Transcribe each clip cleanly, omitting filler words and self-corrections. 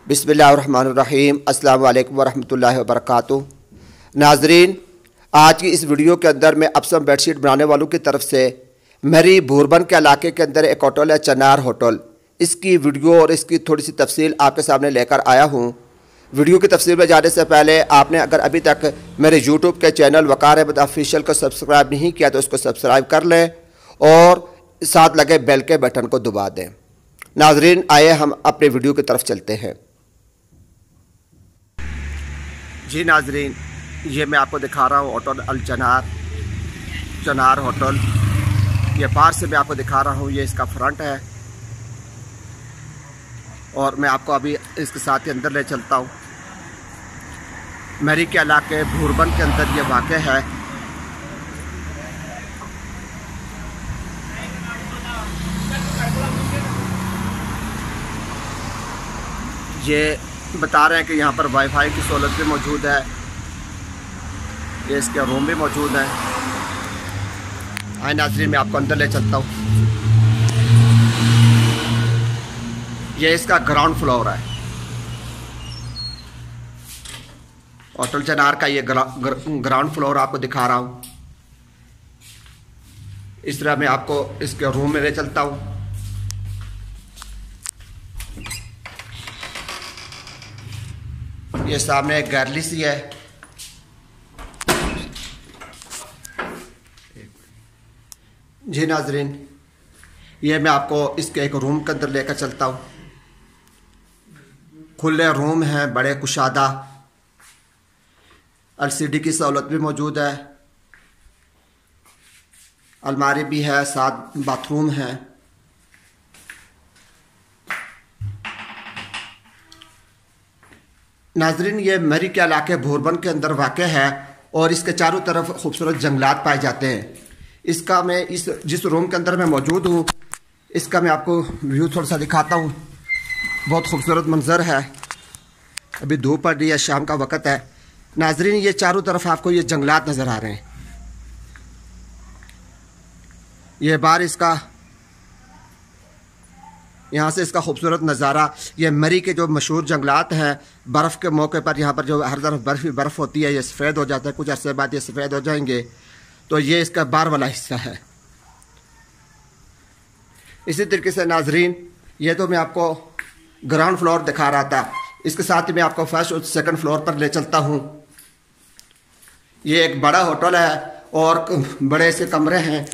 बिस्मिल्लाहिर्रहमानिर्रहीम। अस्सलामु अलैकुम वरहमतुल्लाहि वबरकातुहू। नाजरीन, आज की इस वीडियो के अंदर मैं अपसम बेडशीट बनाने वालों की तरफ से मेरी भूरबन के इलाके के अंदर एक होटल है चनार होटल, इसकी वीडियो और इसकी थोड़ी सी तफसील आपके सामने लेकर आया हूँ। वीडियो की तफसील में जाने से पहले आपने अगर अभी तक मेरे यूट्यूब के चैनल वक़ार अहमद ऑफिशियल को सब्सक्राइब नहीं किया तो उसको सब्सक्राइब कर लें और साथ लगे बेल के बटन को दबा दें। नाजरीन, आइए हम अपने वीडियो की तरफ चलते हैं। जी नाजरीन, ये मैं आपको दिखा रहा हूँ होटल अल चनार होटल। ये बाहर से मैं आपको दिखा रहा हूँ, ये इसका फ्रंट है और मैं आपको अभी इसके साथ ही अंदर ले चलता हूँ। मेरी के इलाके भूरबन के अंदर ये वाक़ है। ये बता रहे हैं कि यहाँ पर वाईफाई की सहूलत भी मौजूद है, ये इसके रूम भी मौजूद है। आए नाज़रीन, मैं आपको अंदर ले चलता हूँ। ये इसका ग्राउंड फ्लोर है। होटल चनार का ये ग्राउंड फ्लोर आपको दिखा रहा हूँ। इस तरह मैं आपको इसके रूम में ले चलता हूँ। ये सामने एक गैलरी सी है। जी नाजरीन, ये मैं आपको इसके एक रूम के अंदर लेकर चलता हूँ। खुले रूम हैं, बड़े कुशादा, एलसीडी की सहूलत भी मौजूद है, अलमारी भी है, साथ बाथरूम है। नाजरीन, ये मरी के इलाके भूरबन के अंदर वाक़ है और इसके चारों तरफ खूबसूरत जंगलात पाए जाते हैं। इसका मैं जिस रूम के अंदर मैं मौजूद हूँ, इसका मैं आपको व्यू थोड़ा सा दिखाता हूँ। बहुत खूबसूरत मंजर है। अभी धूप पड़ रही है, शाम का वक़्त है। नाजरीन, ये चारों तरफ आपको ये जंगलात नज़र आ रहे हैं। ये बाहर इसका, यहाँ से इसका खूबसूरत नज़ारा। ये मरी के जो मशहूर जंगलात हैं, बर्फ़ के मौके पर यहाँ पर जो हर तरफ बर्फ़ ही बर्फ़ होती है, ये सफ़ेद हो जाता है। कुछ अर्से बाद ये सफ़ेद हो जाएंगे। तो ये इसका बाहर वाला हिस्सा है। इसी तरीके से नाजरीन, ये तो मैं आपको ग्राउंड फ्लोर दिखा रहा था। इसके साथ ही मैं आपको फर्स्ट और सेकंड फ्लोर पर ले चलता हूँ। ये एक बड़ा होटल है और बड़े से कमरे हैं।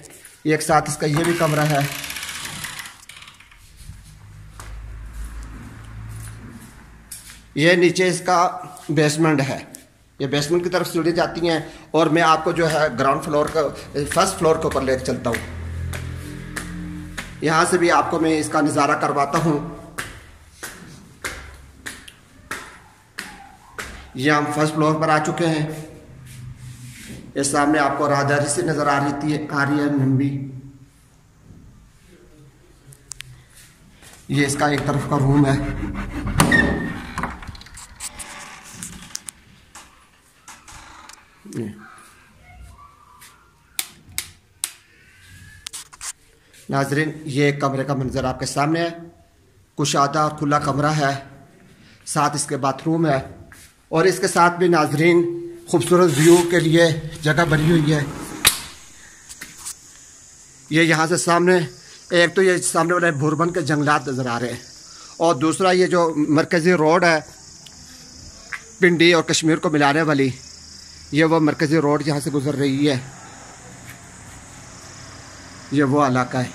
एक साथ इसका ये भी कमरा है। ये नीचे इसका बेसमेंट है। ये बेसमेंट की तरफ सीढ़ी जाती हैं और मैं आपको जो है ग्राउंड फ्लोर का फर्स्ट फ्लोर के ऊपर लेकर चलता हूँ। यहाँ से भी आपको मैं इसका नज़ारा करवाता हूँ। ये हम फर्स्ट फ्लोर पर आ चुके हैं। ये सामने आपको राहदारी से नज़र आ रही है नंबी। ये इसका एक तरफ का रूम है। नाजरीन, ये कमरे का मंजर आपके सामने है। कुशादा और खुला कमरा है, साथ इसके बाथरूम है और इसके साथ भी नाजरीन खूबसूरत व्यू के लिए जगह बनी हुई है। ये यहाँ से सामने, एक तो ये सामने वाले भूरबन के जंगलात नज़र आ रहे हैं और दूसरा ये जो मरकज़ी रोड है पिंडी और कश्मीर को मिलाने वाली, ये वो मरकज़ी रोड यहाँ से गुजर रही है। ये वो इलाका है।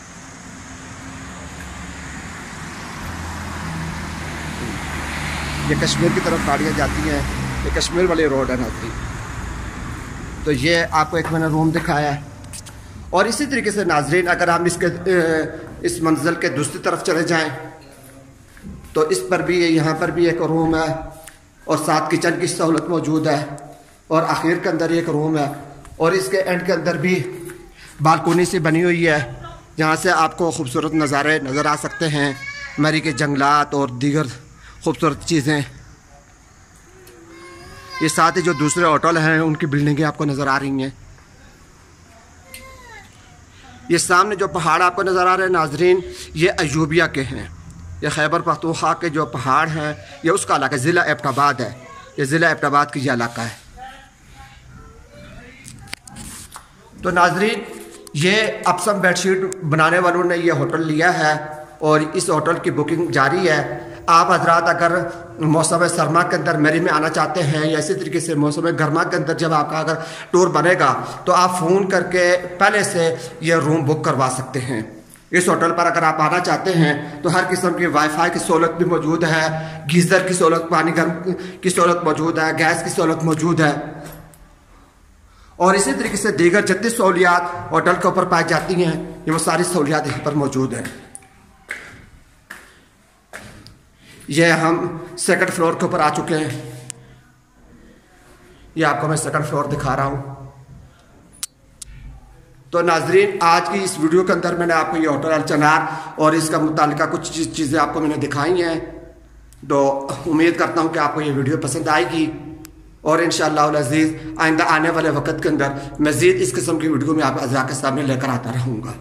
ये कश्मीर की तरफ गाड़ियाँ जाती हैं। ये कश्मीर वाली रोड है नाज़रीन। तो ये आपको एक मैंने रूम दिखाया है। और इसी तरीके से नाज़रीन, अगर हम इस मंजिल के दूसरी तरफ चले जाएं तो इस पर भी, यहाँ पर भी एक रूम है और साथ किचन की सहूलत मौजूद है और आखिर के अंदर एक रूम है और इसके एंड के अंदर भी बालकोनी से बनी हुई है, जहाँ से आपको खूबसूरत नज़ारे नज़र आ सकते हैं, मरी के जंगलात और दीगर खूबसूरत चीज़ें। ये साथ ही जो दूसरे होटल हैं उनकी बिल्डिंगें आपको नज़र आ रही हैं। ये सामने जो पहाड़ आपको नज़र आ रहे हैं नाजरीन, ये अयूबिया के हैं। ये खैबर पख्तूनख्वा के जो पहाड़ हैं ये उसका इलाका ज़िला एबटाबाद है। ये ज़िला एबटाबाद की ये इलाका है। तो नाजरीन, ये अपसम बेडशीट बनाने वालों ने ये होटल लिया है और इस होटल की बुकिंग जारी है। आप हजरात अगर मौसम सरमा के अंदर मेरी में आना चाहते हैं या इसी तरीके से मौसम गर्मा के अंदर जब आपका अगर टूर बनेगा तो आप फ़ोन करके पहले से ये रूम बुक करवा सकते हैं। इस होटल पर अगर आप आना चाहते हैं तो हर किस्म की वाईफाई की सहूलत भी मौजूद है, गीज़र की सहूलत, पानी गर्म की सहूलत मौजूद है, गैस की सहूलत मौजूद है और इसी तरीके से दीगर जितनी सहूलियात होटल के ऊपर पाई जाती हैं ये वो सारी सहूलियात यहाँ पर मौजूद हैं। ये हम सेकंड फ्लोर के ऊपर आ चुके हैं। ये आपको मैं सेकंड फ्लोर दिखा रहा हूँ। तो नाजरीन, आज की इस वीडियो के अंदर मैंने आपको ये होटल अल चिनार और इसका मुतालिका कुछ चीज़ें आपको मैंने दिखाई हैं। तो उम्मीद करता हूँ कि आपको ये वीडियो पसंद आएगी और इंशाअल्लाह अज़ीज़ आइंदा आने वाले वक्त के अंदर मज़ीद इस किस्म की वीडियो में आप हज़रात के सामने लेकर आता रहूँगा।